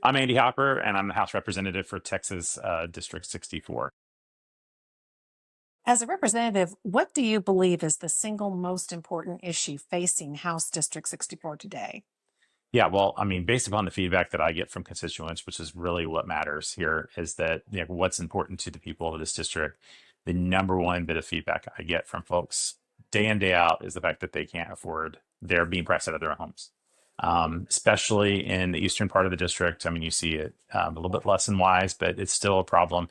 I'm Andy Hopper, and I'm the House Representative for Texas District 64. As a representative, what do you believe is the single most important issue facing House District 64 today? Yeah, well, I mean, based upon the feedback that I get from constituents, which is really what matters here, is that what's important to the people of this district. The number one bit of feedback I get from folks day in, day out is the fact that they can't afford, they're being priced out of their homes. Especially in the eastern part of the district. I mean, you see it a little bit less in Wise, but it's still a problem.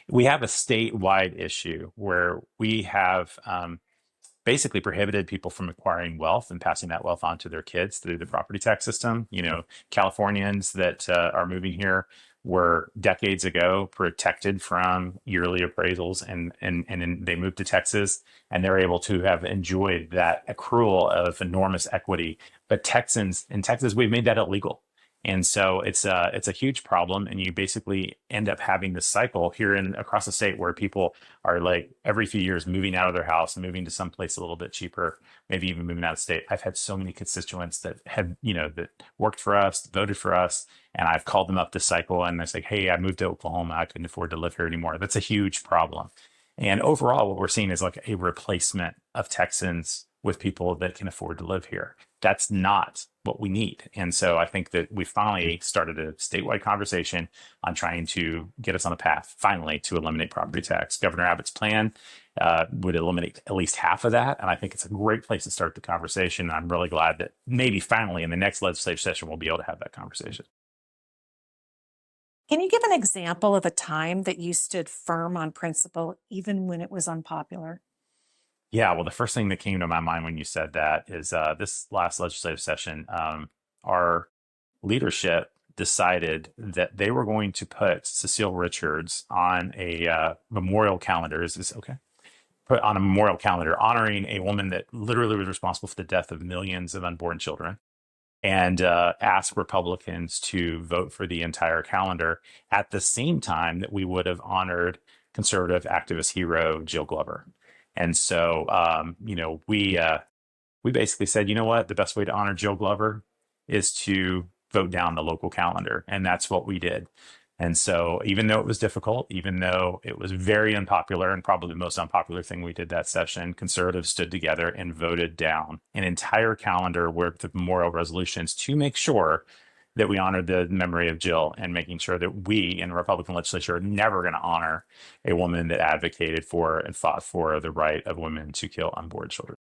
We have a statewide issue where we have basically prohibited people from acquiring wealth and passing that wealth on to their kids through the property tax system. Californians that are moving here were decades ago protected from yearly appraisals, and then they moved to Texas, and they're able to have enjoyed that accrual of enormous equity. But Texans in Texas, we've made that illegal. And so it's a huge problem, and you basically end up having this cycle here in across the state where people are like every few years moving out of their house and moving to someplace a little bit cheaper, maybe even moving out of state. I've had so many constituents that have, that worked for us, voted for us, and I've called them up this cycle and they're like, hey, I moved to Oklahoma. I couldn't afford to live here anymore. That's a huge problem. And overall, what we're seeing is like a replacement of Texans with people that can afford to live here. That's not what we need. And so I think that we finally started a statewide conversation on trying to get us on a path, finally, to eliminate property tax. Governor Abbott's plan would eliminate at least half of that. And I think it's a great place to start the conversation. I'm really glad that maybe finally in the next legislative session, we'll be able to have that conversation. Can you give an example of a time that you stood firm on principle, even when it was unpopular? Yeah, well, the first thing that came to my mind when you said that is this last legislative session, our leadership decided that they were going to put Cecile Richards on a memorial calendar. Is this okay? Put on a memorial calendar honoring a woman that literally was responsible for the death of millions of unborn children, and ask Republicans to vote for the entire calendar at the same time that we would have honored conservative activist hero Jill Glover. And so, we basically said, you know what, the best way to honor Jill Glover is to vote down the local calendar, and that's what we did. And so, even though it was difficult, even though it was very unpopular, and probably the most unpopular thing we did that session, conservatives stood together and voted down an entire calendar worth of memorial resolutions to make sure that we honored the memory of Jill, and making sure that we in the Republican legislature are never going to honor a woman that advocated for and fought for the right of women to kill unborn children.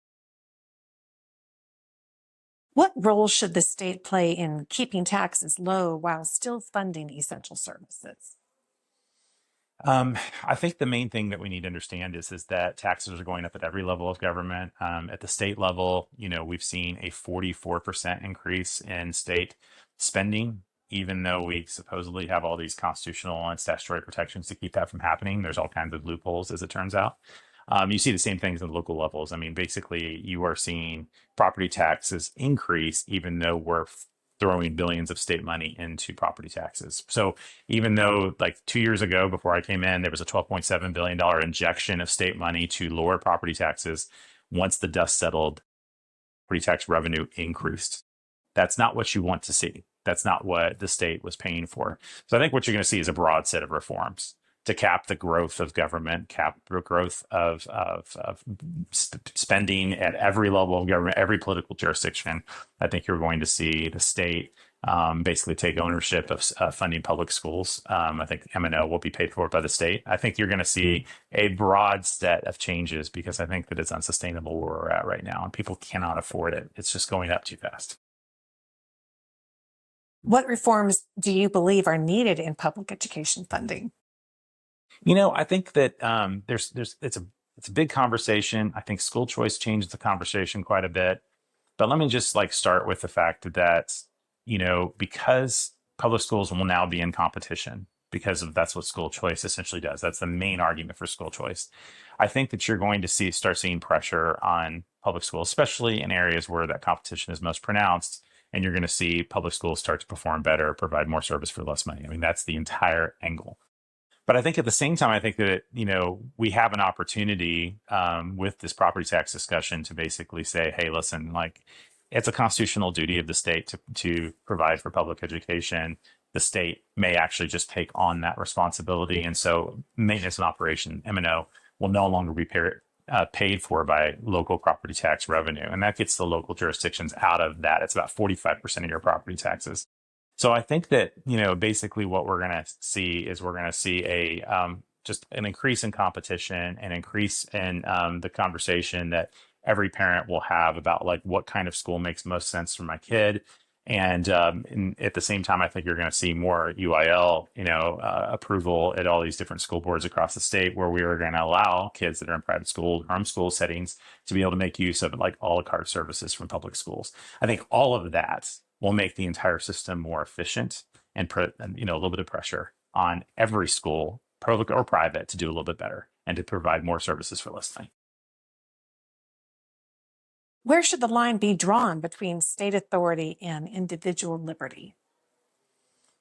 What role should the state play in keeping taxes low while still funding essential services? I think the main thing that we need to understand is that taxes are going up at every level of government. At the state level, we've seen a 44% increase in state spending, even though we supposedly have all these constitutional and statutory protections to keep that from happening. There's all kinds of loopholes, as it turns out. You see the same things in local levels. I mean, basically, you are seeing property taxes increase, even though we're throwing billions of state money into property taxes. So even though like 2 years ago, before I came in, there was a $12.7 billion injection of state money to lower property taxes, once the dust settled, property tax revenue increased. That's not what you want to see. That's not what the state was paying for. So I think what you're going to see is a broad set of reforms to cap the growth of government, cap the growth of spending at every level of government, every political jurisdiction. I think you're going to see the state basically take ownership of funding public schools. I think M&O will be paid for by the state. I think you're going to see a broad set of changes, because I think that it's unsustainable where we're at right now, and people cannot afford it. It's just going up too fast. What reforms do you believe are needed in public education funding? I think that there's it's a big conversation. I think school choice changed the conversation quite a bit. But let me just like start with the fact that, because public schools will now be in competition, because of that's what school choice essentially does. That's the main argument for school choice. I think that you're going to start seeing pressure on public schools, especially in areas where that competition is most pronounced. And you're going to see public schools start to perform better, provide more service for less money. I mean, that's the entire angle. But I think at the same time, I think that, we have an opportunity with this property tax discussion to basically say, hey, listen, like it's a constitutional duty of the state to provide for public education. The state may actually just take on that responsibility. And so maintenance and operation, M&O, will no longer be paid for by local property tax revenue. And that gets the local jurisdictions out of that. It's about 45% of your property taxes. So I think that, basically what we're going to see is we're going to see just an increase in competition, an increase in the conversation that every parent will have about like what kind of school makes most sense for my kid. And at the same time, I think you're going to see more UIL, approval at all these different school boards across the state, where we are going to allow kids that are in private school, homeschool settings, to be able to make use of like a la carte services from public schools. I think all of that will make the entire system more efficient and put, a little bit of pressure on every school, public or private, to do a little bit better and to provide more services for less money. Where should the line be drawn between state authority and individual liberty?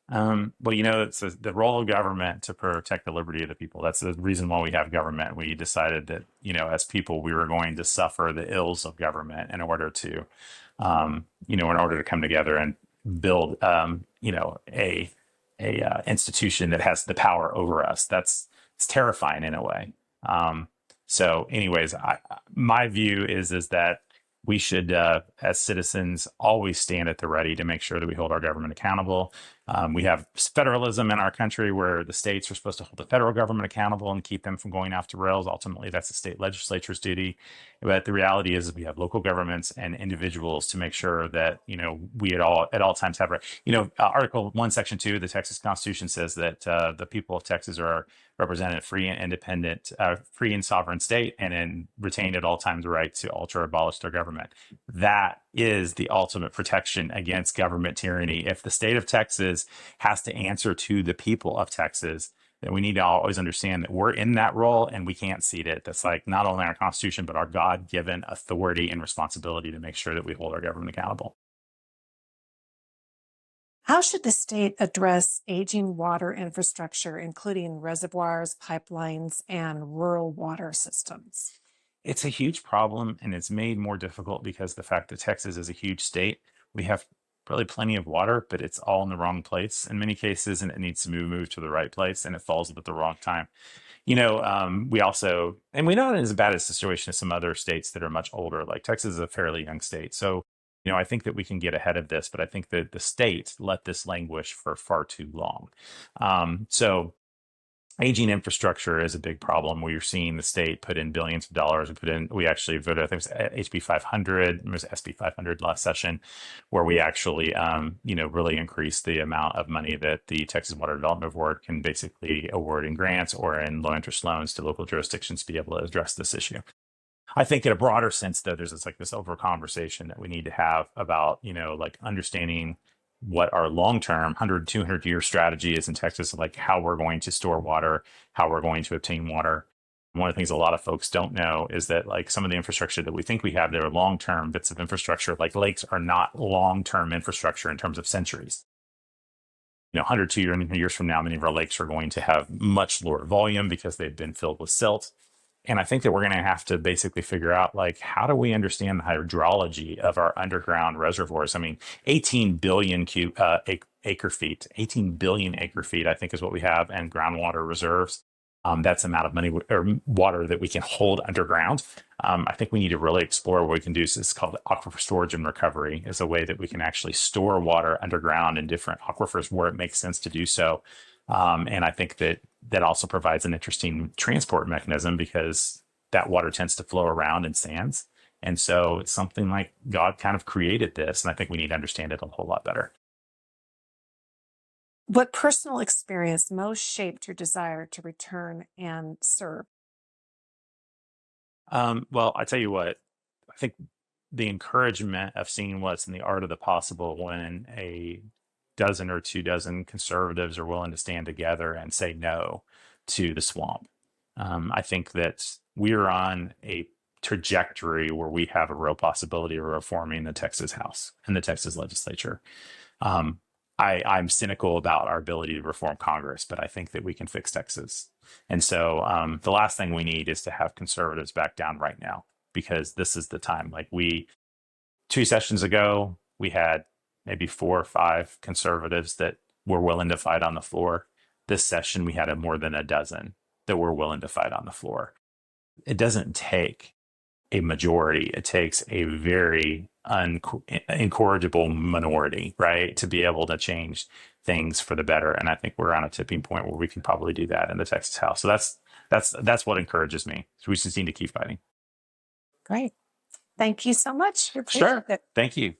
Well, it's the role of government to protect the liberty of the people. That's the reason why we have government. We decided that, as people, we were going to suffer the ills of government in order to, come together and build, a institution that has the power over us. It's terrifying in a way. So anyways, my view is that we should, as citizens, always stand at the ready to make sure that we hold our government accountable. We have federalism in our country where the states are supposed to hold the federal government accountable and keep them from going off the rails. Ultimately, that's the state legislature's duty. But the reality is we have local governments and individuals to make sure that, we at all times have, Article 1, Section 2 of the Texas Constitution says that the people of Texas are represented free and independent, free and sovereign state, and then retain at all times the right to alter or abolish their government. That is the ultimate protection against government tyranny. If the state of Texas has to answer to the people of Texas, then we need to always understand that we're in that role and we can't cede it. That's like not only our Constitution, but our God-given authority and responsibility to make sure that we hold our government accountable. How should the state address aging water infrastructure, including reservoirs, pipelines, and rural water systems? It's a huge problem, and it's made more difficult because the fact that Texas is a huge state. We have really plenty of water, but it's all in the wrong place in many cases, and it needs to move to the right place, and it falls at the wrong time. We also, and we not as bad a situation as some other states that are much older. Like Texas is a fairly young state, so I think that we can get ahead of this, but I think that the state let this languish for far too long. So aging infrastructure is a big problem. We're seeing the state put in billions of dollars. We actually voted, I think it was HB 500, it was SB 500 last session, where we actually, really increased the amount of money that the Texas Water Development Board can basically award in grants or in low interest loans to local jurisdictions to be able to address this issue. I think in a broader sense, though, there's this over conversation that we need to have about, understanding what our long-term 100, 200-year strategy is in Texas, like how we're going to store water, how we're going to obtain water. One of the things a lot of folks don't know is that like some of the infrastructure that we think we have there are long-term bits of infrastructure, like lakes are not long-term infrastructure in terms of centuries. 100, 200 years from now, many of our lakes are going to have much lower volume because they've been filled with silt. And I think that we're going to have to basically figure out, like, how do we understand the hydrology of our underground reservoirs? I mean, 18 billion acre feet, 18 billion acre feet, I think is what we have, and groundwater reserves. That's the amount of money or water that we can hold underground. I think we need to really explore what we can do. So it's called aquifer storage and recovery, is a way that we can actually store water underground in different aquifers where it makes sense to do so. And I think that also provides an interesting transport mechanism because that water tends to flow around in sands. And so it's something like God kind of created this. And I think we need to understand it a whole lot better. What personal experience most shaped your desire to return and serve? Well, I tell you what, I think the encouragement of seeing what's in the art of the possible when a dozen or 24 conservatives are willing to stand together and say no to the swamp. I think that we're on a trajectory where we have a real possibility of reforming the Texas House and the Texas legislature. I'm cynical about our ability to reform Congress, but I think that we can fix Texas. And so the last thing we need is to have conservatives back down right now, because this is the time. Like 2 sessions ago, we had maybe 4 or 5 conservatives that were willing to fight on the floor. This session, we had more than a dozen that were willing to fight on the floor. It doesn't take a majority. It takes a very incorrigible minority, right, to be able to change things for the better. And I think we're on a tipping point where we can probably do that in the Texas House. So that's what encourages me. So we just need to keep fighting. Great. Thank you so much. Sure. Thank you.